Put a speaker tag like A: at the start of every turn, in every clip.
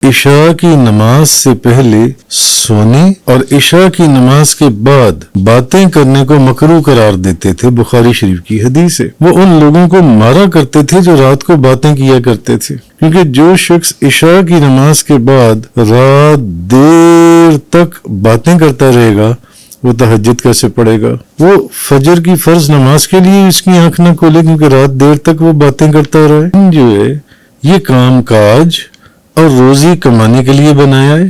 A: عشاء کی نماز سے پہلے سونے اور عشاء کی نماز کے بعد باتیں کرنے کو مکروہ قرار دیتے تھے۔ بخاری شریف کی حدیث ہے۔ وہ ان لوگوں کو مارا کرتے تھے جو رات کو باتیں کیا کرتے تھے، کیونکہ جو شخص عشاء کی نماز کے بعد رات دیر تک باتیں کرتا رہے گا وہ تہجد کیسے پڑھے گا؟ وہ فجر کی فرض نماز کے لیے اس کی آنکھ نہ کھولے کیونکہ رات دیر تک وہ باتیں کرتا رہے۔ جو ہے یہ کام کاج اور روزی کمانے کے لیے بنایا ہے،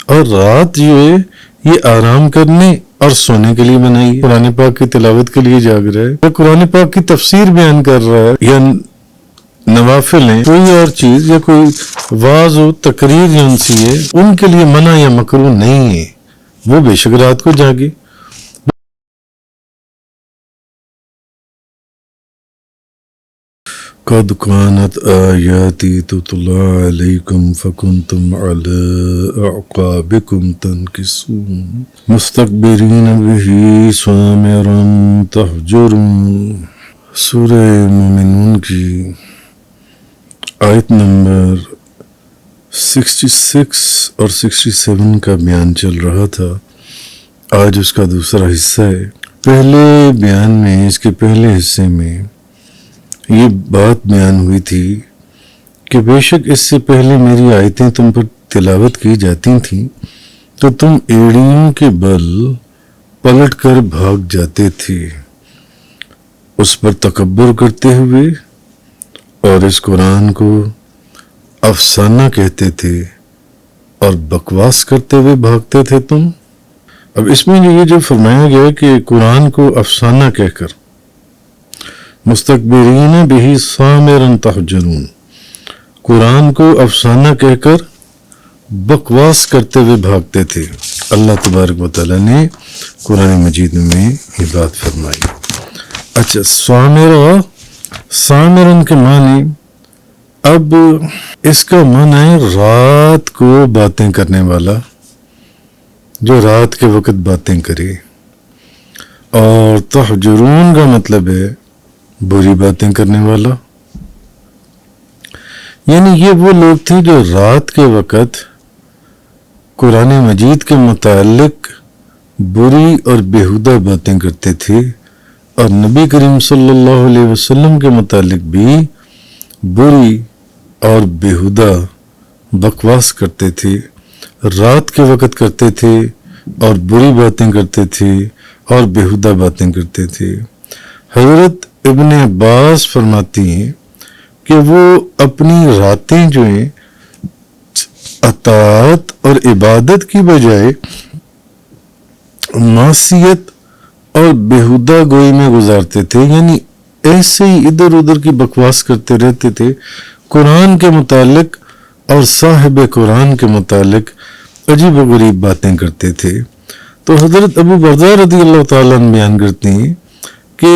A: اور رات جو ہے یہ آرام کرنے اور سونے کے لیے بنائی ہے۔ قرآن پاک کی تلاوت کے لیے جاگ رہا ہے یا قرآن پاک کی تفسیر بیان کر رہا ہے یا نوافل ہیں، کوئی اور چیز یا کوئی واعظ و تقریر جن سی ہے، ان کے لیے منع یا مکروہ نہیں ہے، وہ بے شک رات کو جاگے۔ قد كانت آياتي تتلى عليكم فكنتم على أعقابكم تنكصون مستكبرين به سامرا تهجرون۔ سورہ مومنون کی آیت نمبر 66 اور 67 کا بیان چل رہا تھا، آج اس کا دوسرا حصہ ہے۔ پہلے بیان میں، اس کے پہلے حصے میں یہ بات بیان ہوئی تھی کہ بے شک اس سے پہلے میری آیتیں تم پر تلاوت کی جاتی تھیں تو تم ایڑیوں کے بل پلٹ کر بھاگ جاتے تھے، اس پر تکبر کرتے ہوئے، اور اس قرآن کو افسانہ کہتے تھے اور بکواس کرتے ہوئے بھاگتے تھے تم۔ اب اس میں جو فرمایا گیا کہ قرآن کو افسانہ کہہ کر مستکبرین بہ سامرا تہجرون، قرآن کو افسانہ کہہ کر بکواس کرتے ہوئے بھاگتے تھے۔ اللہ تبارک و تعالیٰ نے قرآن مجید میں یہ بات فرمائی۔ اچھا، سامرن کے معنی، اب اس کا معنی ہے رات کو باتیں کرنے والا، جو رات کے وقت باتیں کرے، اور تہجرون کا مطلب ہے بری باتیں کرنے والا، یعنی یہ وہ لوگ تھے جو رات کے وقت قرآن مجید کے متعلق بری اور بیہودہ باتیں کرتے تھے، اور نبی کریم صلی اللہ علیہ وسلم کے متعلق بھی بری اور بیہودہ بکواس کرتے تھے، رات کے وقت کرتے تھے اور بری باتیں کرتے تھے اور بیہودہ باتیں کرتے تھے۔ حضرت ابن عباس فرماتی ہیں کہ وہ اپنی راتیں جو ہیں اطاعت اور عبادت کی بجائے معصیت اور بیہودہ گوئی میں گزارتے تھے، یعنی ایسے ہی ادھر ادھر کی بکواس کرتے رہتے تھے، قرآن کے متعلق اور صاحب قرآن کے متعلق عجیب و غریب باتیں کرتے تھے۔ تو حضرت ابو بردہ رضی اللہ تعالیٰ عنہ بیان کرتے ہیں کہ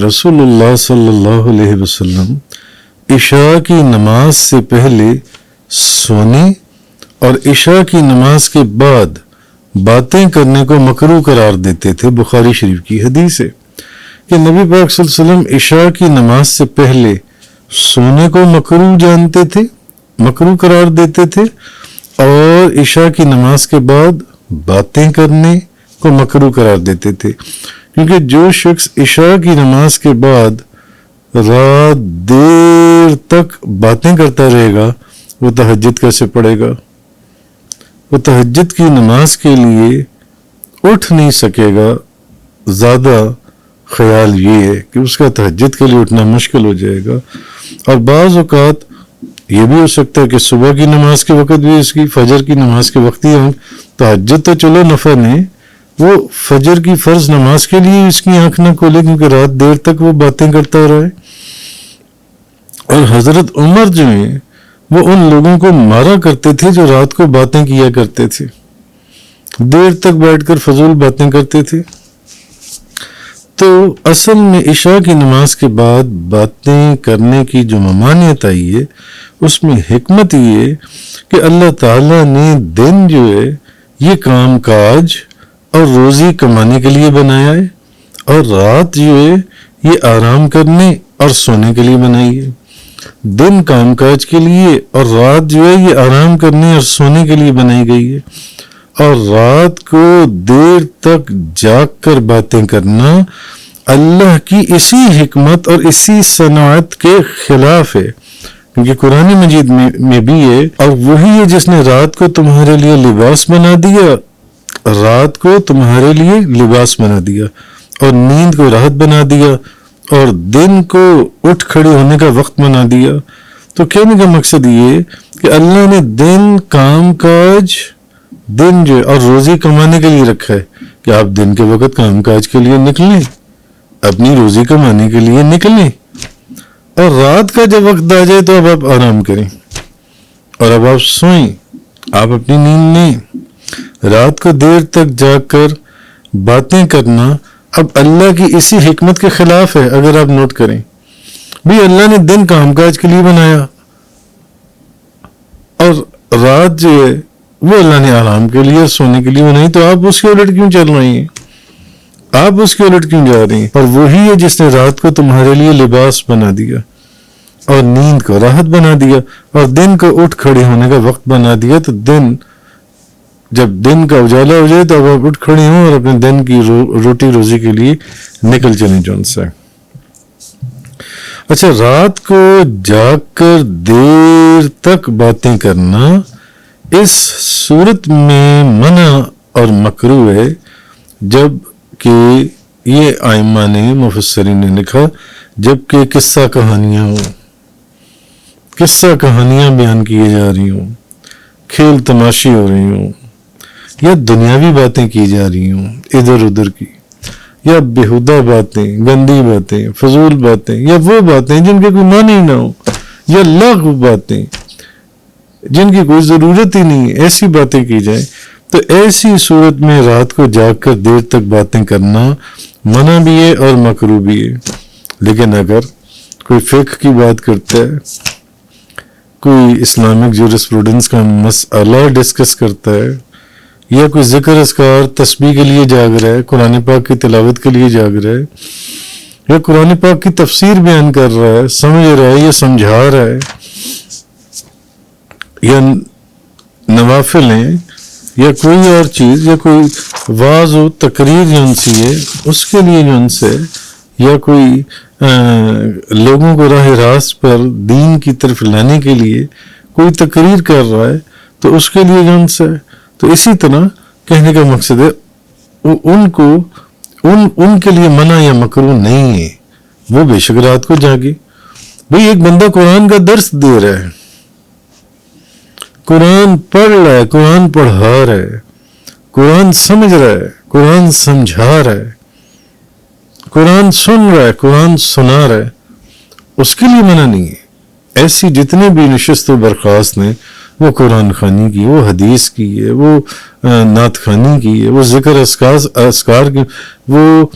A: رسول اللہ صلی اللہ علیہ وسلم عشاء کی نماز سے پہلے سونے اور عشاء کی نماز کے بعد باتیں کرنے کو مکروہ قرار دیتے تھے۔ بخاری شریف کی حدیث ہے کہ نبی پاک صلی اللہ علیہ وسلم عشاء کی نماز سے پہلے سونے کو مکروہ جانتے تھے، مکروہ قرار دیتے تھے، اور عشاء کی نماز کے بعد باتیں کرنے کو مکروہ قرار دیتے تھے، کیونکہ جو شخص عشاء کی نماز کے بعد رات دیر تک باتیں کرتا رہے گا وہ تہجد کیسے پڑھے گا؟ وہ تہجد کی نماز کے لیے اٹھ نہیں سکے گا۔ زیادہ خیال یہ ہے کہ اس کا تہجد کے لیے اٹھنا مشکل ہو جائے گا، اور بعض اوقات یہ بھی ہو سکتا ہے کہ صبح کی نماز کے وقت بھی اس کی، فجر کی نماز کے وقت ہی تہجد تو چلو نفل ہے، وہ فجر کی فرض نماز کے لیے اس کی آنکھ نہ کھولے کیونکہ رات دیر تک وہ باتیں کرتا رہے۔ اور حضرت عمر جو ہیں وہ ان لوگوں کو مارا کرتے تھے جو رات کو باتیں کیا کرتے تھے، دیر تک بیٹھ کر فضول باتیں کرتے تھے۔ تو اصل میں عشاء کی نماز کے بعد باتیں کرنے کی جو ممانعت آئی ہے اس میں حکمت یہ ہے کہ اللہ تعالیٰ نے دن جو ہے یہ کام کاج اور روزی کمانے کے لیے بنایا ہے، اور رات جو ہے یہ آرام کرنے اور سونے کے لیے بنائی ہے۔ دن کام کاج کے لیے اور رات جو ہے یہ آرام کرنے اور سونے کے لیے بنائی گئی ہے، اور رات کو دیر تک جاگ کر باتیں کرنا اللہ کی اسی حکمت اور اسی صنعت کے خلاف ہے، کیونکہ قرآن مجید میں بھی ہے، اور وہی ہے جس نے رات کو تمہارے لیے لباس بنا دیا، رات کو تمہارے لیے لباس بنا دیا اور نیند کو راحت بنا دیا اور دن کو اٹھ کھڑے ہونے کا وقت بنا دیا۔ تو کہنے کا مقصد یہ کہ اللہ نے دن کام کاج، دن جو اور روزی کمانے کے لیے رکھا ہے کہ آپ دن کے وقت کام کاج کے لیے نکلیں، اپنی روزی کمانے کے لیے نکلیں، اور رات کا جب وقت آ جائے تو اب آپ آرام کریں اور اب آپ سوئیں، آپ اپنی نیند لیں۔ رات کو دیر تک جاگ کر باتیں کرنا اب اللہ کی اسی حکمت کے خلاف ہے۔ اگر آپ نوٹ کریں بھی اللہ نے دن کام کاج کے لیے بنایا اور رات جو ہے وہ اللہ نے آرام کے لیے سونے کے لیے بنائی، تو آپ اس کے الٹ کیوں چل رہی ہیں؟ آپ اس کے الٹ کیوں جا رہی ہیں؟ اور وہی ہے جس نے رات کو تمہارے لیے لباس بنا دیا اور نیند کو راحت بنا دیا اور دن کو اٹھ کھڑے ہونے کا وقت بنا دیا۔ تو دن جب دن کا اجالا ہو جائے تو اب آپ اٹھ کھڑے ہوں اور اپنے دن کی روٹی روزی کے لیے نکل چلیں جون سے۔ اچھا، رات کو جاگ کر دیر تک باتیں کرنا اس صورت میں منع اور مکروہ ہے، جب کہ یہ ائمہ نے مفسرین نے لکھا جب کہ قصہ کہانیاں ہوں، قصہ کہانیاں بیان کیے جا رہی ہوں، کھیل تماشے ہو رہی ہوں، یا دنیاوی باتیں کی جا رہی ہوں ادھر ادھر کی، یا بےہودہ باتیں، گندی باتیں، فضول باتیں، یا وہ باتیں جن کے کوئی معنی ہی نہ ہو، یا لغو باتیں جن کی کوئی ضرورت ہی نہیں ہے، ایسی باتیں کی جائیں، تو ایسی صورت میں رات کو جاگ کر دیر تک باتیں کرنا منع بھی ہے اور مکروہ بھی ہے۔ لیکن اگر کوئی فقہ کی بات کرتا ہے، کوئی اسلامک جورسپروڈنس کا مسئلہ ڈسکس کرتا ہے، یا کوئی ذکر اذکار تسبیح کے لیے جاگ رہا ہے، قرآن پاک کی تلاوت کے لیے جاگ رہا ہے، یا قرآن پاک کی تفسیر بیان کر رہا ہے، سمجھ رہا ہے یا سمجھا رہا ہے، یا نوافل ہیں، یا کوئی اور چیز، یا کوئی واعظ و تقریر جن سی ہے اس کے لیے جن سے، یا کوئی لوگوں کو راہ راست پر دین کی طرف لانے کے لیے کوئی تقریر کر رہا ہے تو اس کے لیے جن سے، تو اسی طرح کہنے کا مقصد ہے ان کے لیے منع یا مکروہ نہیں ہے، وہ بے شک رات کو جاگے۔ بھئی ایک بندہ قرآن کا درس دے رہا ہے، قرآن پڑھ رہا ہے، قرآن پڑھا رہا ہے، قرآن سمجھ رہا ہے، قرآن سمجھا رہا ہے، قرآن سن رہا ہے، قرآن سنا رہا ہے، اس کے لیے منع نہیں ہے۔ ایسی جتنے بھی نشست و برخاست ہیں، وہ قرآن خوانی کی، وہ حدیث کی ہے، وہ نعت خوانی کی ہے، وہ ذکر اذکار کی، وہ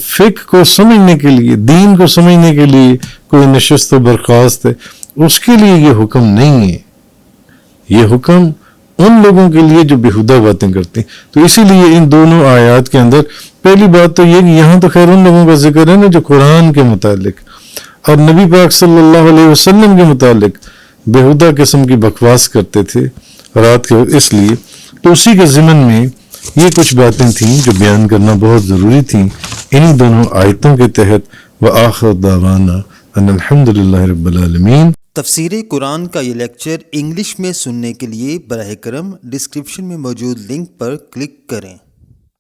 A: فقہ کو سمجھنے کے لیے، دین کو سمجھنے کے لیے کوئی نشست و برخاست ہے، اس کے لیے یہ حکم نہیں ہے۔ یہ حکم ان لوگوں کے لیے جو بےہودہ باتیں کرتے ہیں۔ تو اسی لیے ان دونوں آیات کے اندر پہلی بات تو یہ کہ یہاں تو خیر ان لوگوں کا ذکر ہے نا جو قرآن کے متعلق اور نبی پاک صلی اللہ علیہ وسلم کے متعلق بےہودہ قسم کی بکواس کرتے تھے رات کے، اس لیے تو اسی کے ضمن میں یہ کچھ باتیں تھیں جو بیان کرنا بہت ضروری تھیں انہی دونوں آیتوں کے تحت۔ وآخر دعوانا ان الحمدللہ رب العالمین۔
B: تفسیر قرآن کا یہ لیکچر انگلش میں سننے کے لیے براہ کرم ڈسکرپشن میں موجود لنک پر کلک کریں۔